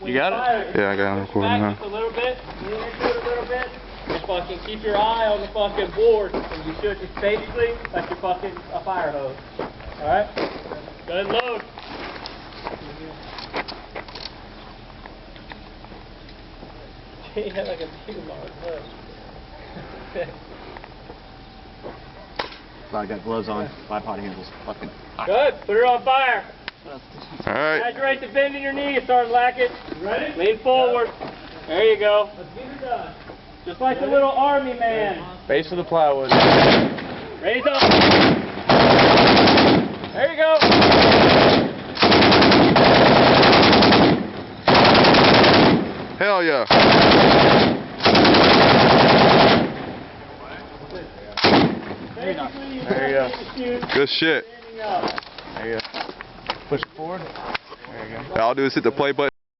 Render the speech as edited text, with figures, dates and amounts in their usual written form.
You got it? Yeah, I got it recording now. Just a little bit. Lean into it a little bit. Just fucking keep your eye on the fucking board. And you should just basically like you're fucking a fire hose. Alright? Go ahead and load. He had like a beam on his hood. I got gloves on, bipod handles. Fucking hot. Good. Put it on fire. Alright. Saturate the bend in your knee, Sergeant Lackett. Ready? Lean forward. There you go. Let's get it done. Just like the little army man. Base of the plywood. Raise up. There you go. Hell yeah. There you go. Good shit. There you go. Push it forward. There you go. All I'll do is hit the play button.